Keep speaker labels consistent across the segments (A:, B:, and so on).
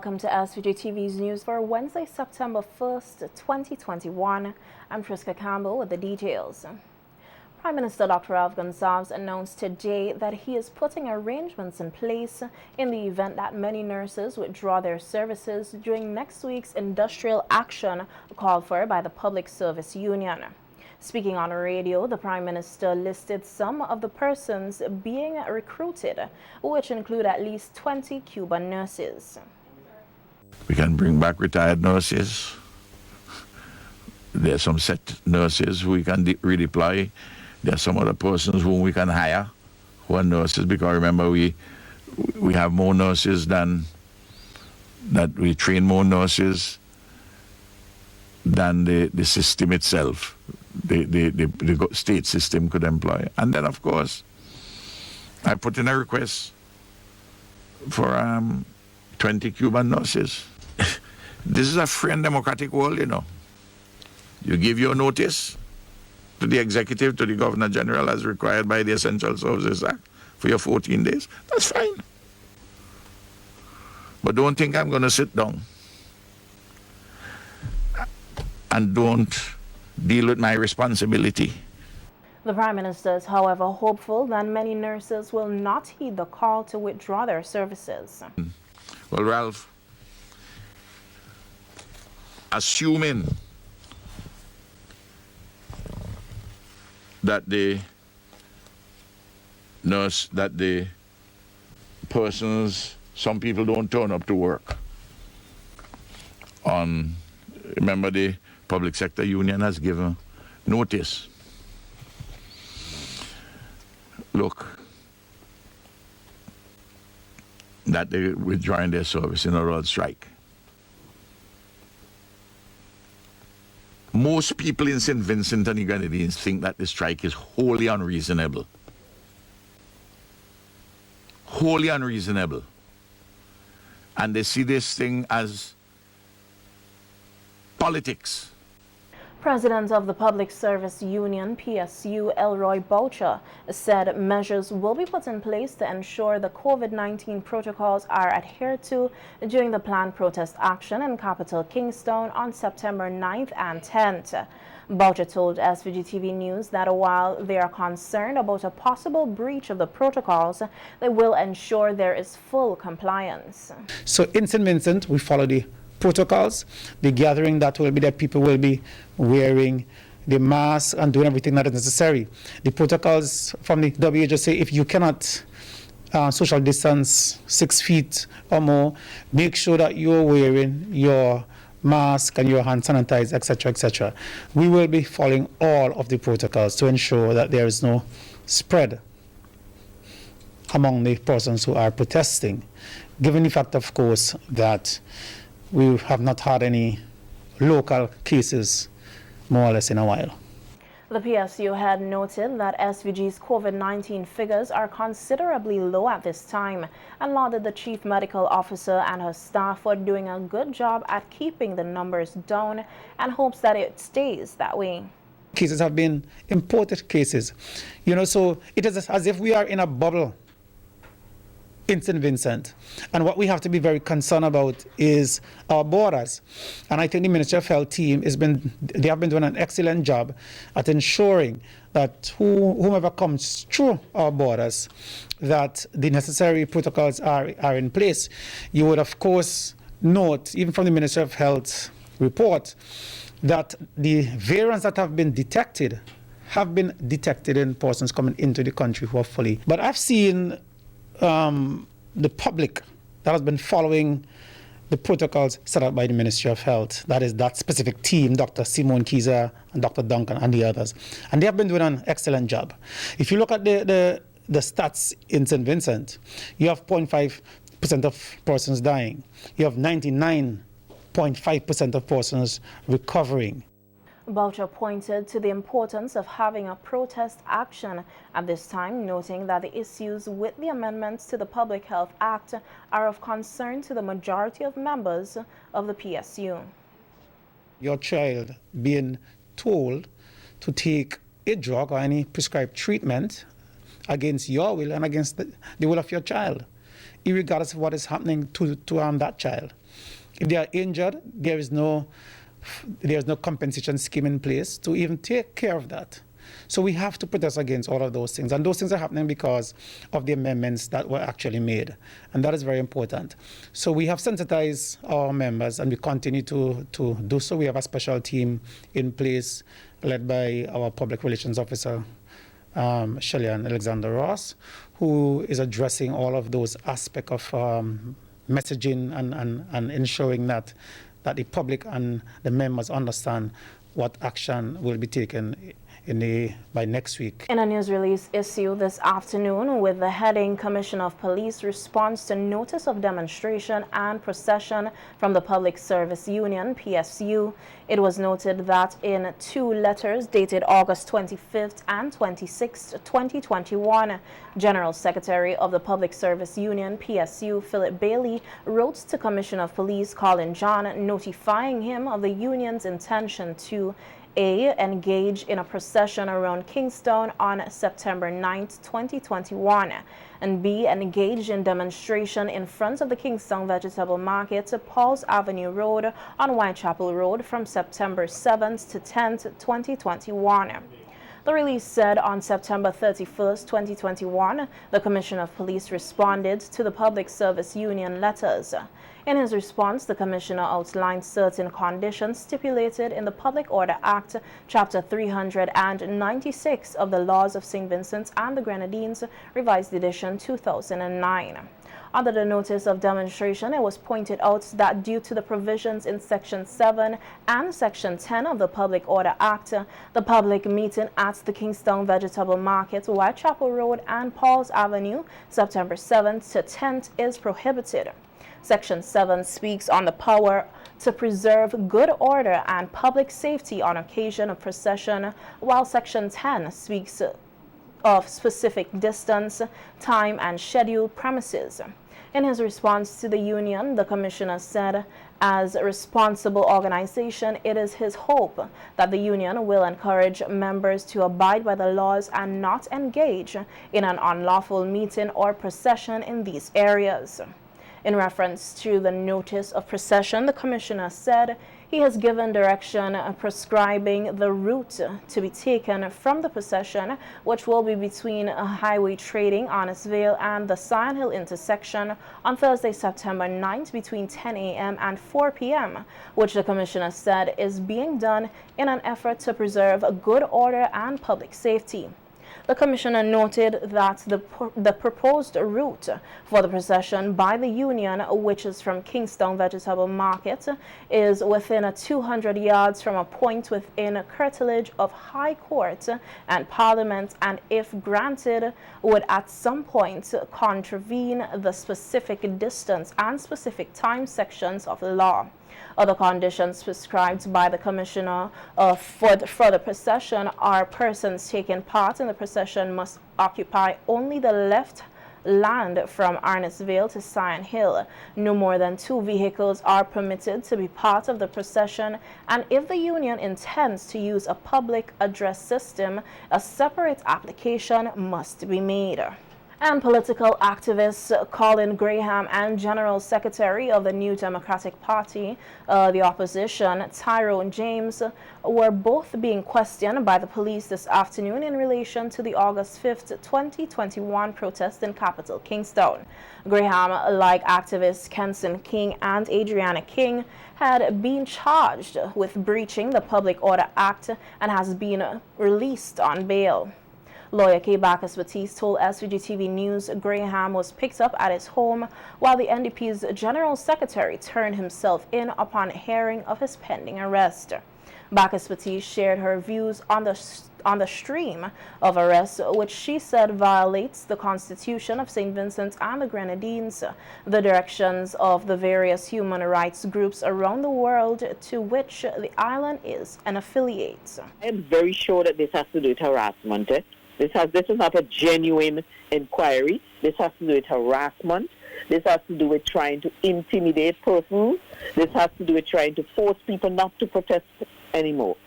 A: Welcome to SVG-TV's news for Wednesday, September 1st, 2021. I'm Triska Campbell with the details. Prime Minister Dr. Alf Gonsalves announced today that he is putting arrangements in place in the event that many nurses withdraw their services during next week's industrial action called for by the Public Service Union. Speaking on radio, the Prime Minister listed some of the persons being recruited, which include at least 20 Cuban nurses.
B: We can bring back retired nurses. There are some set nurses who we can redeploy. There are some other persons whom we can hire who are nurses, because remember we have more nurses than that. We train more nurses than the system itself, the state system could employ. And then, of course, I put in a request for 20 Cuban nurses. This is a free and democratic world, you know. You give your notice to the executive, to the Governor General, as required by the Essential Services Act, for your 14 days. That's fine. But don't think I'm going to sit down and don't deal with my responsibility.
A: The Prime Minister is, however, hopeful that many nurses will not heed the call to withdraw their services.
B: Well, Ralph, assuming that the nurse, that the persons, some people don't turn up to work on, remember the Public Sector Union has given notice. Look, that they're withdrawing their service in a road strike. Most people in St. Vincent and the Grenadines think that the strike is wholly unreasonable. Wholly unreasonable. And they see this thing as politics.
A: President of the Public Service Union, PSU, Elroy Boucher, said measures will be put in place to ensure the COVID-19 protocols are adhered to during the planned protest action in capital Kingston on September 9th and 10th. Boucher told SVG-TV News that while they are concerned about a possible breach of the protocols, they will ensure there is full compliance.
C: So in St. Vincent, we follow the protocols. The gathering that will be there, people will be wearing the mask and doing everything that is necessary. The protocols from the WHO say if you cannot social distance 6 feet or more, make sure that you're wearing your mask and your hand sanitizer, etc., etc. We will be following all of the protocols to ensure that there is no spread among the persons who are protesting, given the fact, of course, that we have not had any local cases more or less in a while.
A: The PSU had noted that SVG's COVID-19 figures are considerably low at this time and lauded the Chief Medical Officer and her staff for doing a good job at keeping the numbers down and hopes that it stays that way.
C: Cases have been imported cases, you know, so it is as if we are in a bubble in St. Vincent. And what we have to be very concerned about is our borders. And I think the Ministry of Health team have been doing an excellent job at ensuring that whomever comes through our borders, that the necessary protocols are in place. You would, of course, note, even from the Ministry of Health report, that the variants that have been detected in persons coming into the country who are fully. But I've seen the public that has been following the protocols set up by the Ministry of Health. That is that specific team, Dr. Simone Kiza and Dr. Duncan and the others. And they have been doing an excellent job. If you look at the stats in St. Vincent, you have 0.5% of persons dying. You have 99.5% of persons recovering.
A: Boucher pointed to the importance of having a protest action at this time, noting that the issues with the amendments to the Public Health Act are of concern to the majority of members of the PSU.
C: Your child being told to take a drug or any prescribed treatment against your will and against the will of your child irregardless of what is happening to that child. If they are injured, there's no compensation scheme in place to even take care of that. So we have to protest against all of those things. And those things are happening because of the amendments that were actually made. And that is very important. So we have sensitized our members, and we continue to do so. We have a special team in place led by our public relations officer, Shellyan Alexander Ross, who is addressing all of those aspects of messaging and ensuring that the public and the members understand what action will be taken by next week.
A: In a news release issue this afternoon with the heading Commissioner of Police responds to notice of demonstration and procession from the Public Service Union, PSU, it was noted that in 2 letters dated August 25th and 26th, 2021, General Secretary of the Public Service Union, PSU, Philip Bailey, wrote to Commissioner of Police Colin John notifying him of the union's intention to A. Engage in a procession around Kingstown on September 9th, 2021, and B. Engage in demonstration in front of the Kingstown Vegetable Market, Paul's Avenue Road on Whitechapel Road from September 7th to 10th, 2021. The release said on September 31st, 2021, the Commissioner of Police responded to the Public Service Union letters. In his response, the Commissioner outlined certain conditions stipulated in the Public Order Act, Chapter 396 of the Laws of St. Vincent and the Grenadines, Revised Edition 2009. Under the notice of demonstration, it was pointed out that due to the provisions in Section 7 and Section 10 of the Public Order Act, the public meeting at the Kingstown Vegetable Market, Whitechapel Road and Paul's Avenue, September 7th to 10th, is prohibited. Section 7 speaks on the power to preserve good order and public safety on occasion of procession, while Section 10 speaks of specific distance, time, and scheduled premises. In his response to the union, the Commissioner said, as a responsible organization, it is his hope that the union will encourage members to abide by the laws and not engage in an unlawful meeting or procession in these areas. In reference to the notice of procession, the Commissioner said he has given direction prescribing the route to be taken from the procession, which will be between Highway Trading, Honnestvale, and the Sion Hill intersection on Thursday, September 9th between 10 a.m. and 4 p.m., which the Commissioner said is being done in an effort to preserve good order and public safety. The Commissioner noted that the proposed route for the procession by the union, which is from Kingstown Vegetable Market, is within 200 yards from a point within curtilage of High Court and Parliament, and if granted, would at some point contravene the specific distance and specific time sections of the law. Other conditions prescribed by the Commissioner for the procession are persons taking part in the procession must occupy only the left land from Arnottsville to Sion Hill. No more than 2 vehicles are permitted to be part of the procession, and if the union intends to use a public address system, a separate application must be made. And political activists Colin Graham and General Secretary of the New Democratic Party, the opposition, Tyrone James, were both being questioned by the police this afternoon in relation to the August 5th, 2021 protest in capital Kingstown. Graham, like activists Kenson King and Adriana King, had been charged with breaching the Public Order Act and has been released on bail. Lawyer K. Bacchus Batiste told SVG-TV News Graham was picked up at his home while the NDP's General Secretary turned himself in upon hearing of his pending arrest. Bacchus Batiste shared her views on the stream of arrests, which she said violates the Constitution of St. Vincent and the Grenadines, the directions of the various human rights groups around the world to which the island is an affiliate.
D: I am very sure that this has to do with harassment. This is not a genuine inquiry. This has to do with harassment. This has to do with trying to intimidate persons. This has to do with trying to force people not to protest anymore.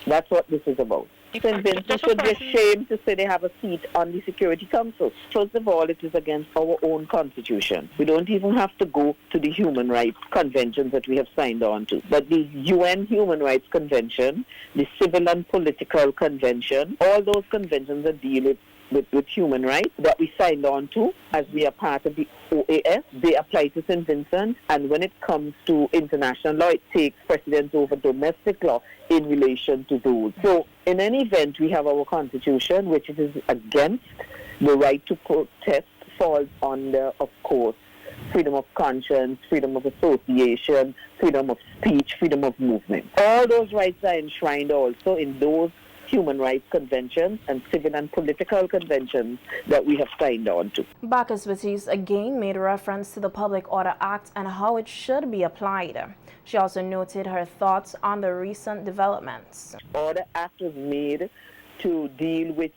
D: That's what this is about. St. Vincent should be ashamed to say they have a seat on the Security Council. First of all, it is against our own constitution. We don't even have to go to the human rights conventions that we have signed on to. But the UN Human Rights Convention, the Civil and Political Convention, all those conventions that deal with human rights that we signed on to as we are part of the OAS, they apply to St. Vincent, and when it comes to international law, it takes precedence over domestic law in relation to those. So in any event, we have our constitution, which it is against. The right to protest falls under, of course, freedom of conscience, freedom of association, freedom of speech, freedom of movement. All those rights are enshrined also in those human rights conventions and civil and political conventions that we have signed on to.
A: Bacchus Batiste again made reference to the Public Order Act and how it should be applied. She also noted her thoughts on the recent developments.
D: Order Act was made to deal with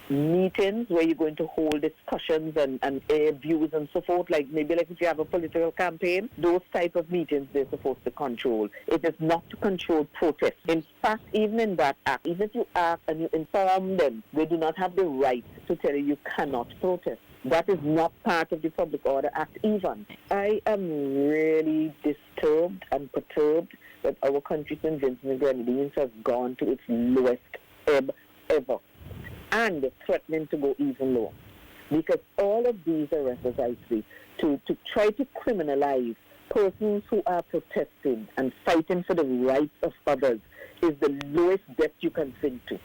D: meetings where you're going to hold discussions and air views and so forth, like maybe like if you have a political campaign, those type of meetings they're supposed to control. It is not to control protest. In fact, even in that act, even if you act and you inform them, they do not have the right to tell you cannot protest. That is not part of the Public Order Act even. I am really disturbed and perturbed that our country, St. Vincent and Grenadines, has gone to its lowest ebb ever, and threatening to go even lower. Because all of these arrests, as I say, to try to criminalize persons who are protesting and fighting for the rights of others is the lowest depth you can sink to.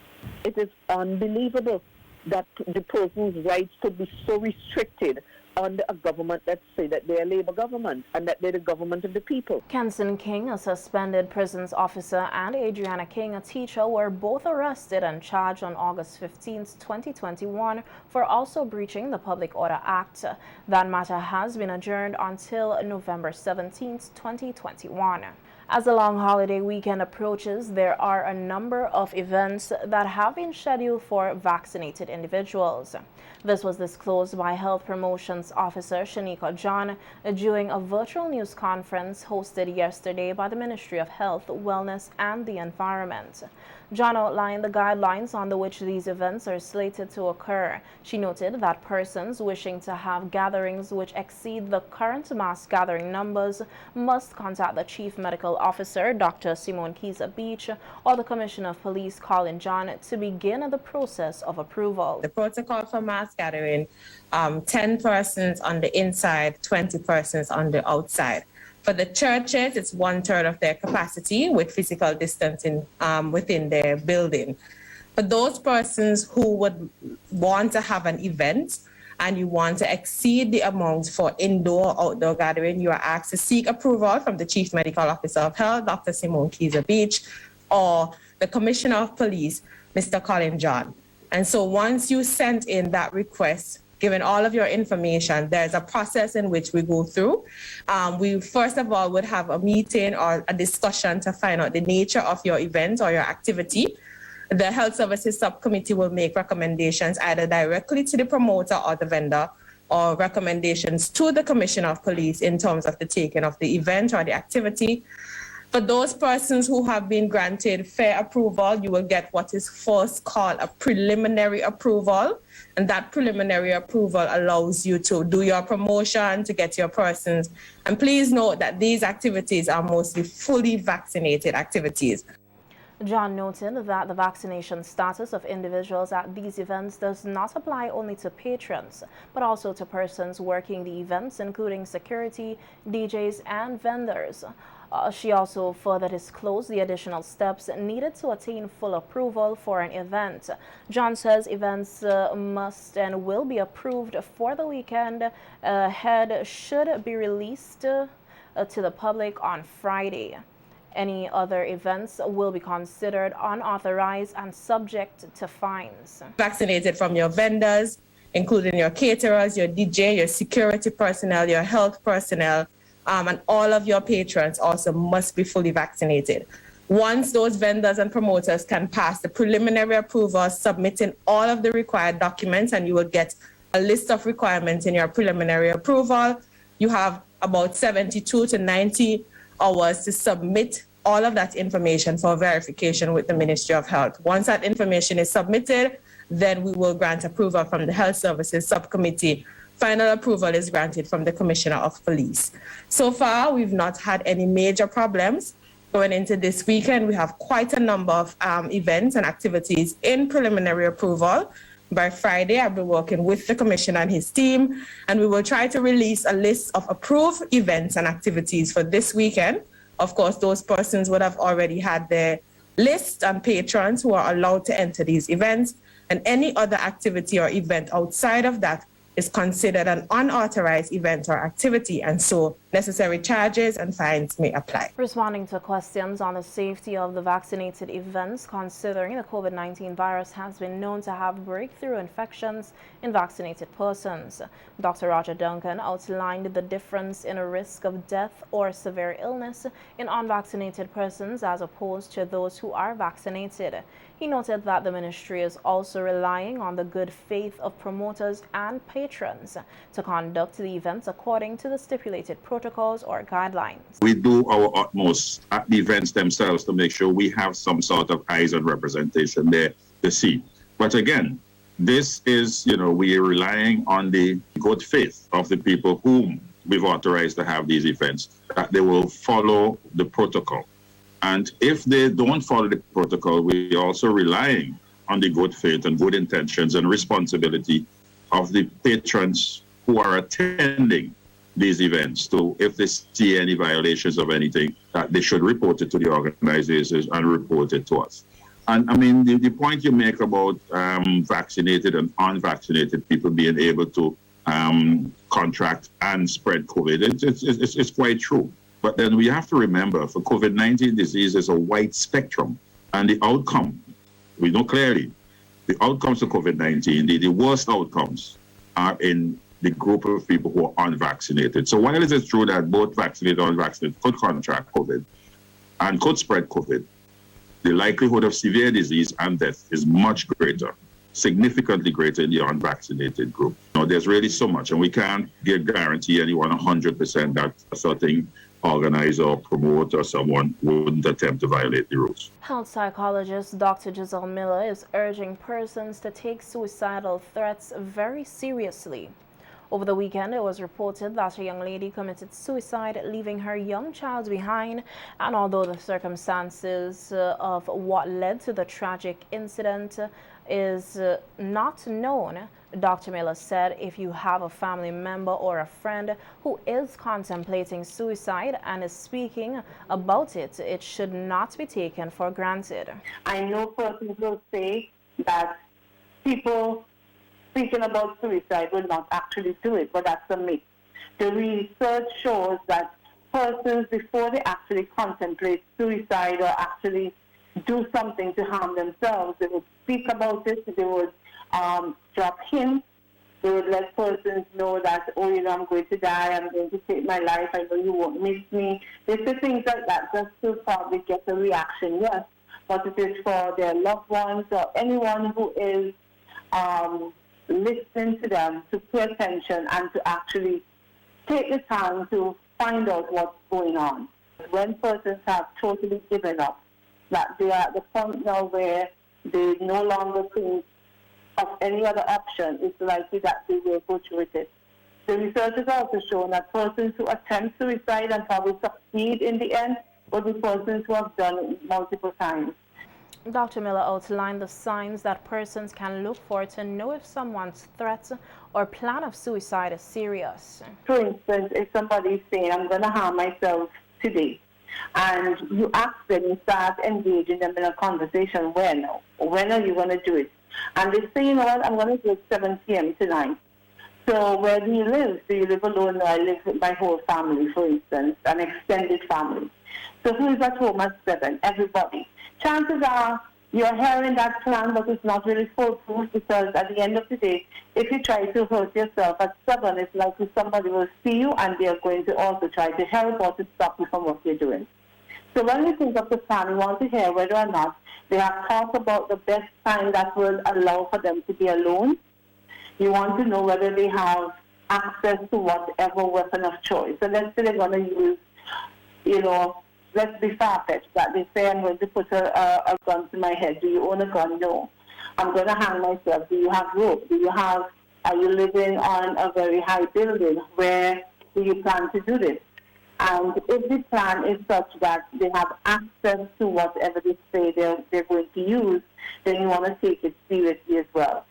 D: It is unbelievable that the person's rights could be so restricted under a government that say that they're a Labour government and that they're the government of the people.
A: Kenson King, a suspended prisons officer, and Adriana King, a teacher, were both arrested and charged on August 15, 2021 for also breaching the Public Order Act. That matter has been adjourned until November 17, 2021. As the long holiday weekend approaches, there are a number of events that have been scheduled for vaccinated individuals. This was disclosed by Health Promotions Officer Shanika John during a virtual news conference hosted yesterday by the Ministry of Health, Wellness and the Environment. John outlined the guidelines under which these events are slated to occur. She noted that persons wishing to have gatherings which exceed the current mass gathering numbers must contact the Chief Medical Officer, Dr. Simone Kiza Beach, or the Commissioner of Police, Colin John, to begin the process of approval.
E: The protocol for mass gathering, 10 persons on the inside, 20 persons on the outside. For the churches, it's 1/3 of their capacity with physical distancing within their building. For those persons who would want to have an event and you want to exceed the amount for indoor or outdoor gathering, you are asked to seek approval from the Chief Medical Officer of Health, Dr. Simone Kiza Beach, or the Commissioner of Police, Mr. Colin John. And so once you send in that request, given all of your information, there's a process in which we go through. We first of all would have a meeting or a discussion to find out the nature of your event or your activity. The Health Services Subcommittee will make recommendations either directly to the promoter or the vendor, or recommendations to the Commissioner of Police in terms of the taking of the event or the activity. For those persons who have been granted fair approval, you will get what is first called a preliminary approval. And that preliminary approval allows you to do your promotion, to get your persons. And please note that these activities are mostly fully vaccinated activities.
A: John noted that the vaccination status of individuals at these events does not apply only to patrons, but also to persons working the events, including security, DJs, and vendors. She also further disclosed the additional steps needed to attain full approval for an event. John says events must and will be approved for the weekend ahead should be released to the public on Friday. Any other events will be considered unauthorized and subject to fines.
E: Vaccinated from your vendors, including your caterers, your DJ, your security personnel, your health personnel, and all of your patrons also must be fully vaccinated. Once those vendors and promoters can pass the preliminary approval, submitting all of the required documents, and you will get a list of requirements in your preliminary approval. You have about 72 to 90 hours to submit all of that information for verification with the Ministry of Health. Once that information is submitted, then we will grant approval from the Health Services Subcommittee. Final approval is granted from the Commissioner of Police. So far, we've not had any major problems. Going into this weekend, we have quite a number of events and activities in preliminary approval. By Friday, I'll be working with the Commissioner and his team, and we will try to release a list of approved events and activities for this weekend. Of course, those persons would have already had their list and patrons who are allowed to enter these events, and any other activity or event outside of that is considered an unauthorized event or activity, and so necessary charges and fines may apply.
A: Responding to questions on the safety of the vaccinated events, considering the COVID-19 virus has been known to have breakthrough infections in vaccinated persons, Dr. Roger Duncan outlined the difference in a risk of death or severe illness in unvaccinated persons as opposed to those who are vaccinated. He noted that the ministry is also relying on the good faith of promoters and patrons to conduct the events according to the stipulated protocols or guidelines.
F: We do our utmost at the events themselves to make sure we have some sort of eyes and representation there to see. But again, this is, we are relying on the good faith of the people whom we've authorized to have these events, that they will follow the protocol. And if they don't follow the protocol, we are also relying on the good faith and good intentions and responsibility of the patrons who are attending these events. So if they see any violations of anything, that they should report it to the organizations and report it to us. And I mean, the point you make about vaccinated and unvaccinated people being able to contract and spread COVID, it's quite true. But then we have to remember, for COVID-19 disease is a wide spectrum, and the outcome, we know clearly, the outcomes of COVID-19, the worst outcomes are in the group of people who are unvaccinated. So while it is true that both vaccinated and unvaccinated could contract COVID and could spread COVID, the likelihood of severe disease and death is much greater, significantly greater in the unvaccinated group. There's really so much, and we can't guarantee anyone 100% that a certain organizer or promoter or someone wouldn't attempt to violate the rules.
A: Health psychologist Dr. Giselle Miller is urging persons to take suicidal threats very seriously. Over the weekend, it was reported that a young lady committed suicide, leaving her young child behind. And although the circumstances of what led to the tragic incident is not known, Dr. Miller said if you have a family member or a friend who is contemplating suicide and is speaking about it, it should not be taken for granted.
D: I know persons will say that people speaking about suicide will not actually do it, but that's a myth. The research shows that persons, before they actually contemplate suicide or actually do something to harm themselves, they would speak about it, they would drop hints, they would let persons know that, I'm going to die, I'm going to take my life, I know you won't miss me. They say things like that just to probably get a reaction, yes, but it is for their loved ones or anyone who is listening to them to pay attention and to actually take the time to find out what's going on. When persons have totally given up, that they are at the point now where they no longer think of any other option, it's likely that they will go through with it. The research has also shown that persons who attempt suicide and probably succeed in the end will be persons who have done it multiple times.
A: Dr. Miller outlined the signs that persons can look for to know if someone's threat or plan of suicide is serious.
D: For instance, if somebody is saying, I'm going to harm myself today, and you ask them, you start engaging them in a conversation, when are you going to do it? And they say, I'm going to do it 7 p.m. tonight. So where do you live? Do you live alone? No, I live with my whole family, for instance, an extended family. So who is at home at 7? Everybody. Chances are you're hearing that plan, but it's not really foolproof, because at the end of the day, if you try to hurt yourself at 7, it's likely somebody will see you and they're going to also try to help or to stop you from what you're doing. So when we think of the plan, we want to hear whether or not they have thought about the best time that will allow for them to be alone. You want to know whether they have access to whatever weapon of choice. So let's say they're going to use, let's be far-fetched, that they say I'm going to put a gun to my head. Do you own a gun? No. I'm going to hang myself. Do you have rope? Are you living on a very high building? Where do you plan to do this? And if the plan is such that they have access to whatever they say they're going to use, then you want to take it seriously as well.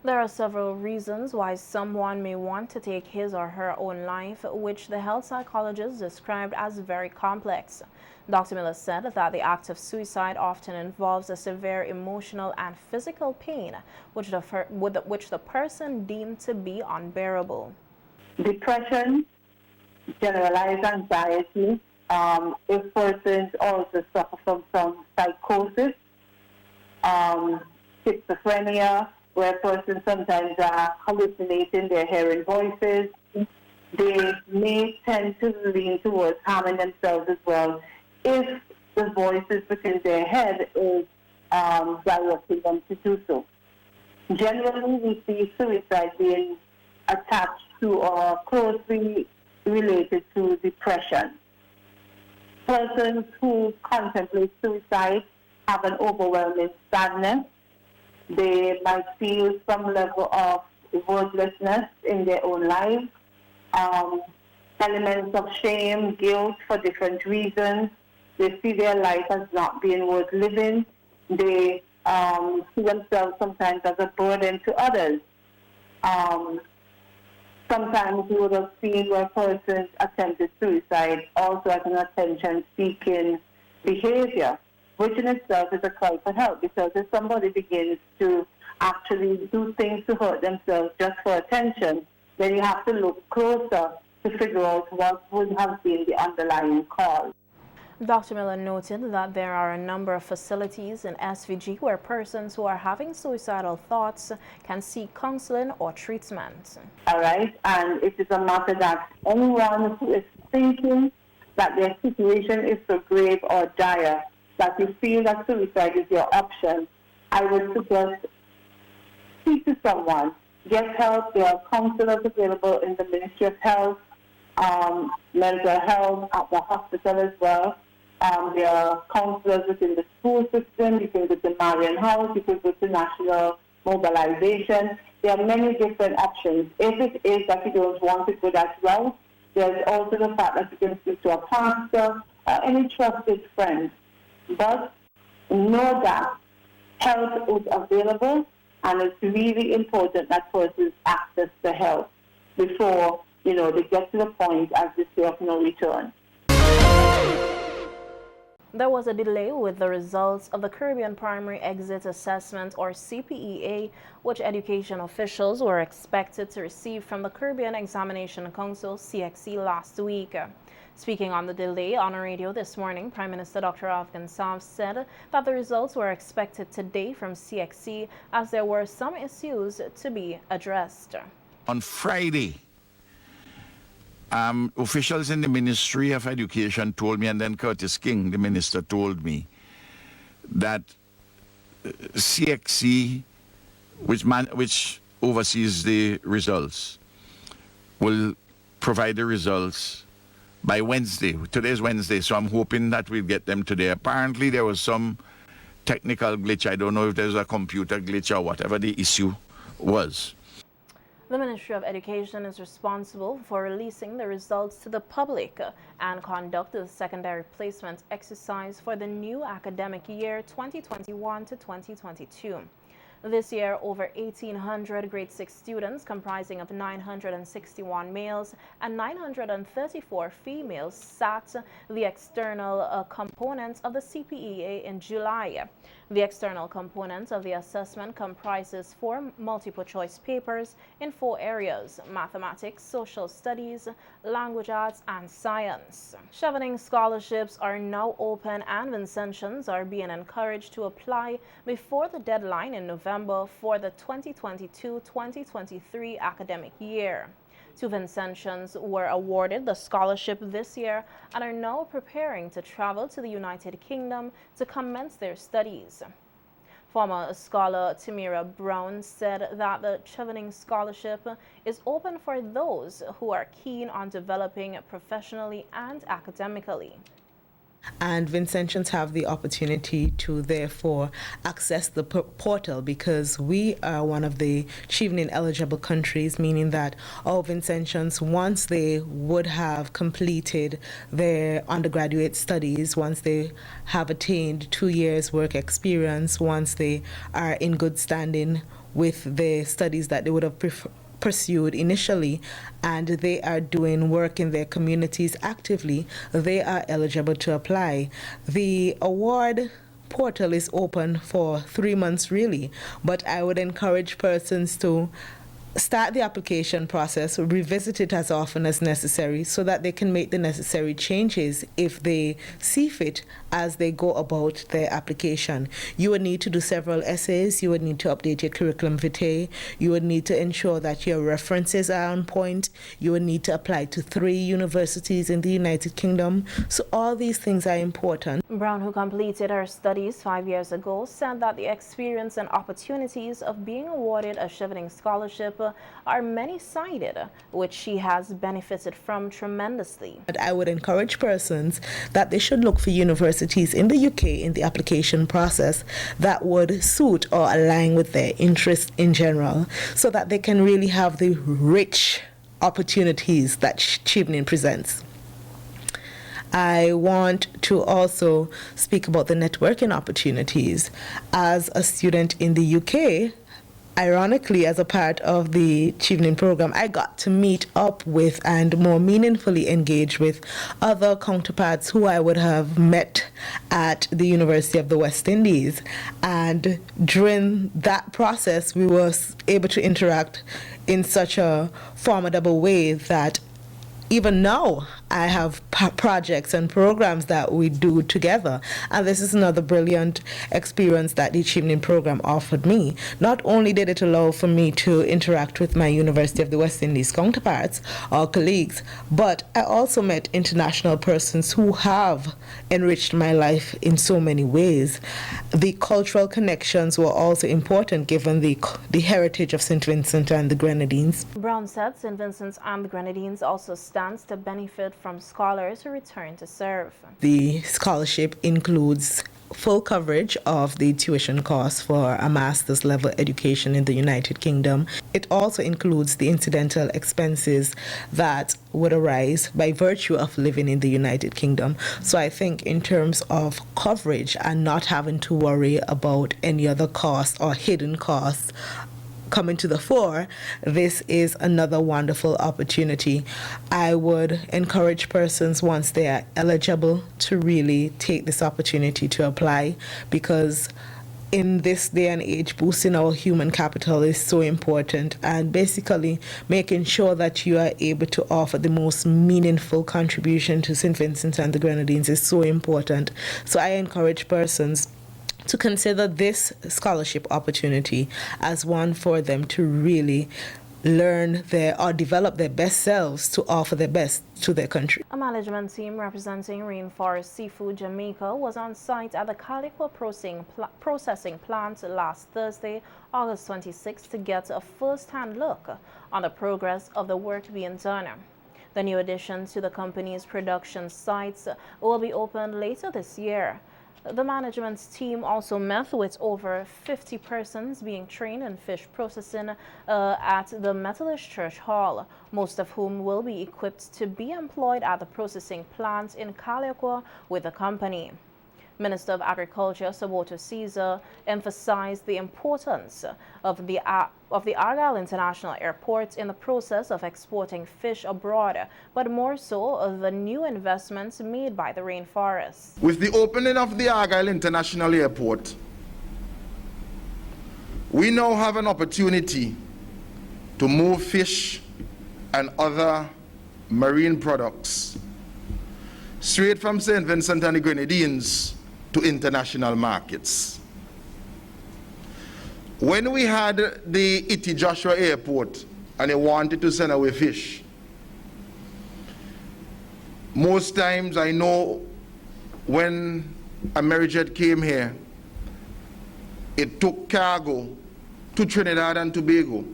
A: There are several reasons why someone may want to take his or her own life, which the health psychologist described as very complex. Dr. Miller said that the act of suicide often involves a severe emotional and physical pain, which the person deemed to be unbearable.
D: Depression, generalized anxiety, if persons also suffer from some psychosis, schizophrenia, where persons sometimes are hallucinating, they're hearing voices. They may tend to lean towards harming themselves as well if the voices within their head is directing them to do so. Generally, we see suicide being attached to or closely related to depression. Persons who contemplate suicide have an overwhelming sadness. They might feel some level of worthlessness in their own lives, elements of shame, guilt for different reasons. They see their life as not being worth living. They see themselves sometimes as a burden to others. Sometimes you would have seen where persons attempted suicide also as an attention-seeking behavior, which in itself is a cry for help, because if somebody begins to actually do things to hurt themselves just for attention, then you have to look closer to figure out what would have been the underlying cause.
A: Dr. Miller noted that there are a number of facilities in SVG where persons who are having suicidal thoughts can seek counseling or treatment.
D: All right, and it is a matter that anyone who is thinking that their situation is so grave or dire that you feel that suicide is your option, I would suggest speak to someone, get help. There are counselors available in the Ministry of Health, mental health at the hospital as well. There are counselors within the school system. You can go to Marian House, you can go to National Mobilization. There are many different options. If it is that you don't want to go that route, there's also the fact that you can speak to a pastor, any trusted friend. But know that help is available, and it's really important that persons access the help before, they get to the point, as they say, of no return.
A: There was a delay with the results of the Caribbean Primary Exit Assessment, or CPEA, which education officials were expected to receive from the Caribbean Examination Council, CXC, last week. Speaking on the delay on radio this morning, Prime Minister Dr. Afghan Saab said that the results were expected today from CXC as there were some issues to be addressed.
B: On Friday, officials in the Ministry of Education told me, and then Curtis King, the minister, told me that CXC, which oversees the results, will provide the results by Wednesday. Today's Wednesday, so I'm hoping that we'll get them today. Apparently, there was some technical glitch. I don't know if there's a computer glitch or whatever the issue was.
A: The Ministry of Education is responsible for releasing the results to the public and conduct the secondary placement exercise for the new academic year 2021 to 2022. This year, over 1,800 grade 6 students, comprising of 961 males and 934 females, sat the external components of the CPEA in July. The external component of the assessment comprises 4 multiple-choice papers in 4 areas: mathematics, social studies, language arts, and science. Chevening scholarships are now open, and Vincentians are being encouraged to apply before the deadline in November for the 2022-2023 academic year. 2 Vincentians were awarded the scholarship this year and are now preparing to travel to the United Kingdom to commence their studies. Former scholar Tamira Brown said that the Chevening Scholarship is open for those who are keen on developing professionally and academically.
G: And Vincentians have the opportunity to therefore access the portal because we are one of the Chevening eligible countries, meaning that all Vincentians, once they would have completed their undergraduate studies, once they have attained 2 years work experience, once they are in good standing with the studies that they would have pursued initially, and they are doing work in their communities actively, they are eligible to apply. The award portal is open for 3 months really, but I would encourage persons to start the application process, revisit it as often as necessary so that they can make the necessary changes if they see fit as they go about their application. You would need to do several essays, you would need to update your curriculum vitae, you would need to ensure that your references are on point, you would need to apply to 3 universities in the United Kingdom. So all these things are important.
A: Brown, who completed her studies 5 years ago, said that the experience and opportunities of being awarded a Chevening scholarship are many-sided, which she has benefited from tremendously.
G: But I would encourage persons that they should look for universities in the UK in the application process that would suit or align with their interests in general, so that they can really have the rich opportunities that Chevening presents. I want to also speak about the networking opportunities. As a student in the UK, ironically, as a part of the Chevening program, I got to meet up with and more meaningfully engage with other counterparts who I would have met at the University of the West Indies. And during that process, we were able to interact in such a formidable way that even now, I have projects and programs that we do together. And this is another brilliant experience that the Chevening program offered me. Not only did it allow for me to interact with my University of the West Indies counterparts or colleagues, but I also met international persons who have enriched my life in so many ways. The cultural connections were also important given the heritage of St. Vincent and the Grenadines.
A: Brown said St. Vincent and the Grenadines also stands to benefit from scholars who return to serve.
G: The scholarship includes full coverage of the tuition costs for a master's level education in the United Kingdom. It also includes the incidental expenses that would arise by virtue of living in the United Kingdom. So I think in terms of coverage and not having to worry about any other costs or hidden costs coming to the fore, this is another wonderful opportunity. I would encourage persons, once they are eligible, to really take this opportunity to apply, because in this day and age, boosting our human capital is so important, and basically making sure that you are able to offer the most meaningful contribution to St. Vincent and the Grenadines is so important. So I encourage persons to consider this scholarship opportunity as one for them to really learn or develop their best selves to offer their best to their country.
A: A management team representing Rainforest Seafood Jamaica was on site at the Calico processing plant last Thursday, August 26, to get a first-hand look on the progress of the work being done. The new addition to the company's production sites will be opened later this year. The management team also met with over 50 persons being trained in fish processing at the Methodist Church Hall, most of whom will be equipped to be employed at the processing plant in Calico with the company. Minister of Agriculture Saboto Caesar emphasized the importance of the Argyle International Airport in the process of exporting fish abroad, but more so of the new investments made by the rainforest.
H: With the opening of the Argyle International Airport, we now have an opportunity to move fish and other marine products straight from St. Vincent and the Grenadines to international markets. When we had the Iti Joshua Airport and they wanted to send away fish, most times I know when Amerijet came here, it took cargo to Trinidad and Tobago.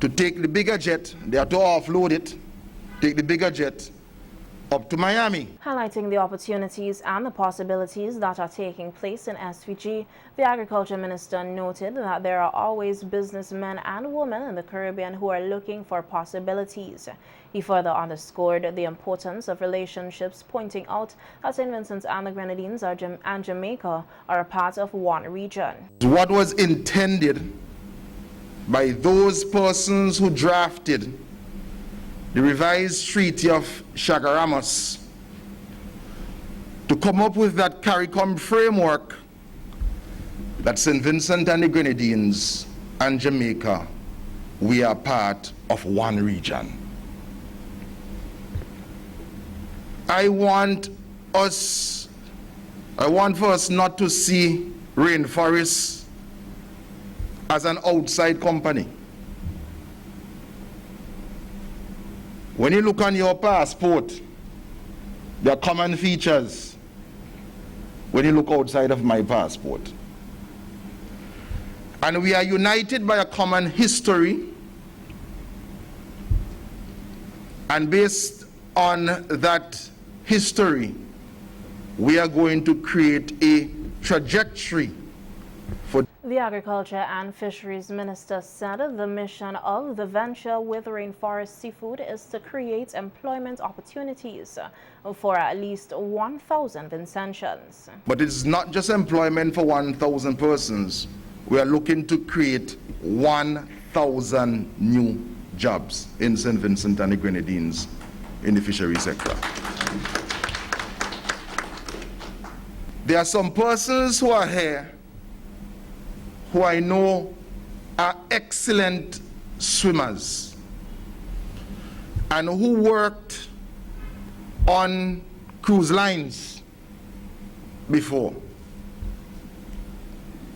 H: To take the bigger jet, they had to offload it, take the bigger jet, up to Miami.
A: Highlighting the opportunities and the possibilities that are taking place in SVG, the Agriculture Minister noted that there are always businessmen and women in the Caribbean who are looking for possibilities. He further underscored the importance of relationships, pointing out that St. Vincent and the Grenadines and Jamaica are a part of one region.
H: What was intended by those persons who drafted the revised Treaty of Chaguaramas to come up with that CARICOM framework that St. Vincent and the Grenadines and Jamaica, we are part of one region. I want for us not to see rainforests as an outside company. When you look on your passport, there are common features when you look outside of my passport. And we are united by a common history, and based on that history, we are going to create a trajectory for.
A: The Agriculture and Fisheries Minister said the mission of the venture with Rainforest Seafood is to create employment opportunities for at least 1,000 Vincentians.
H: But it's not just employment for 1,000 persons. We are looking to create 1,000 new jobs in St. Vincent and the Grenadines in the fishery sector. There are some persons who are here who I know are excellent swimmers and who worked on cruise lines before.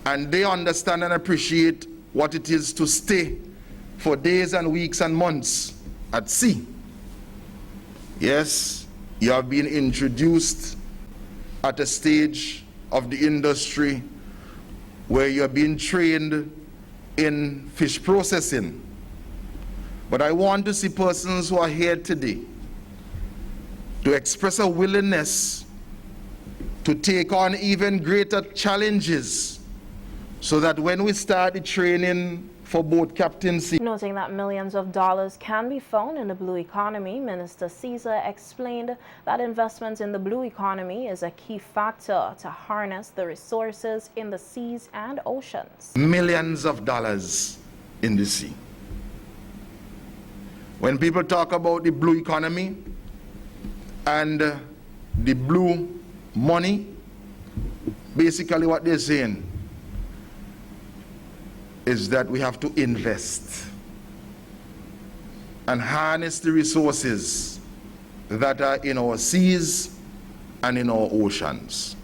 H: And they understand and appreciate what it is to stay for days and weeks and months at sea. Yes, you have been introduced at a stage of the industry where you're being trained in fish processing. But I want to see persons who are here today to express a willingness to take on even greater challenges so that when we start the training for boat captaincy.
A: Noting that millions of dollars can be found in the blue economy, Minister Caesar explained that investment in the blue economy is a key factor to harness the resources in the seas and oceans.
H: Millions of dollars in the sea. When people talk about the blue economy and the blue money, basically what they're saying is that we have to invest and harness the resources that are in our seas and in our oceans.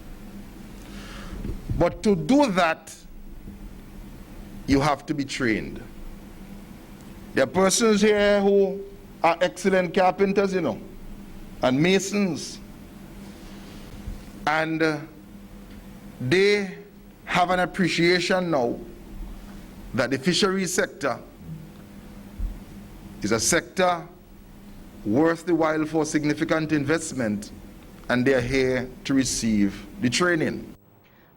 H: But to do that, you have to be trained. There are persons here who are excellent carpenters, you know, and masons. And they have an appreciation now that the fisheries sector is a sector worth the while for significant investment, and they are here to receive the training.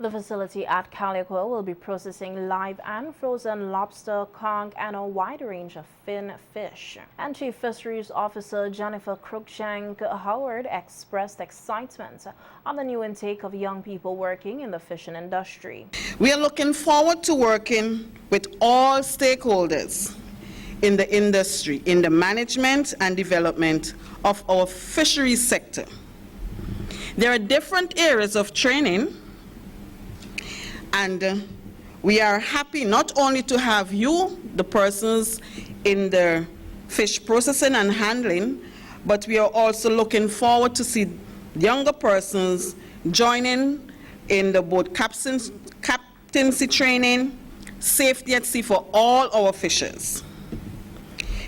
A: The facility at Calico will be processing live and frozen lobster, conch, and a wide range of fin fish. And Chief Fisheries Officer Jennifer Cruikshank Howard expressed excitement on the new intake of young people working in the fishing industry.
I: We are looking forward to working with all stakeholders in the industry, in the management and development of our fisheries sector. There are different areas of training, and we are happy not only to have you, the persons in the fish processing and handling, but we are also looking forward to see younger persons joining in the boat captaincy training, safety at sea for all our fishers.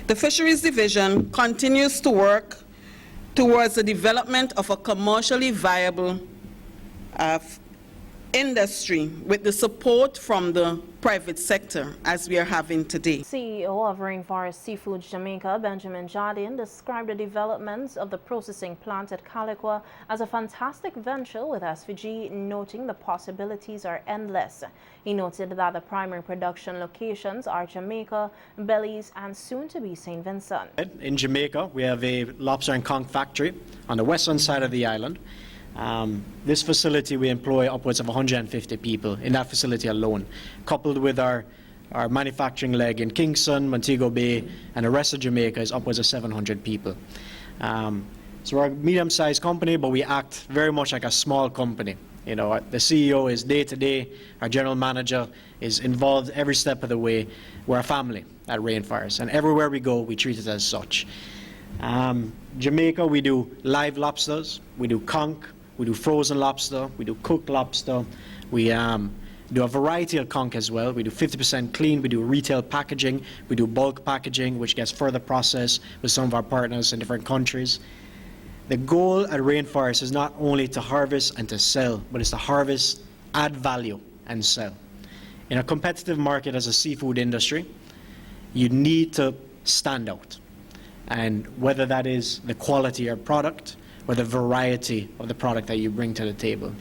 I: The Fisheries Division continues to work towards the development of a commercially viable industry with the support from the private sector as we are having today.
A: CEO of Rainforest Seafood Jamaica, Benjamin Jardine, described the developments of the processing plant at Caliqua as a fantastic venture with SVG, noting the possibilities are endless. He noted that the primary production locations are Jamaica, Belize, and soon to be St. Vincent.
J: In Jamaica, we have a lobster and conch factory on the western side of the island. This facility, we employ upwards of 150 people in that facility alone, coupled with our manufacturing leg in Kingston, Montego Bay, and the rest of Jamaica is upwards of 700 people. So we're a medium-sized company, but we act very much like a small company. You know, the CEO is day-to-day, our general manager is involved every step of the way. We're a family at Rainforest, and everywhere we go, we treat it as such. Jamaica, we do live lobsters, we do conch, we do frozen lobster, we do cooked lobster, we do a variety of conch as well. We do 50% clean, we do retail packaging, we do bulk packaging, which gets further processed with some of our partners in different countries. The goal at Rainforest is not only to harvest and to sell, but it's to harvest, add value, and sell. In a competitive market as a seafood industry, you need to stand out. And whether that is the quality of product or the variety of the product that you bring to the table.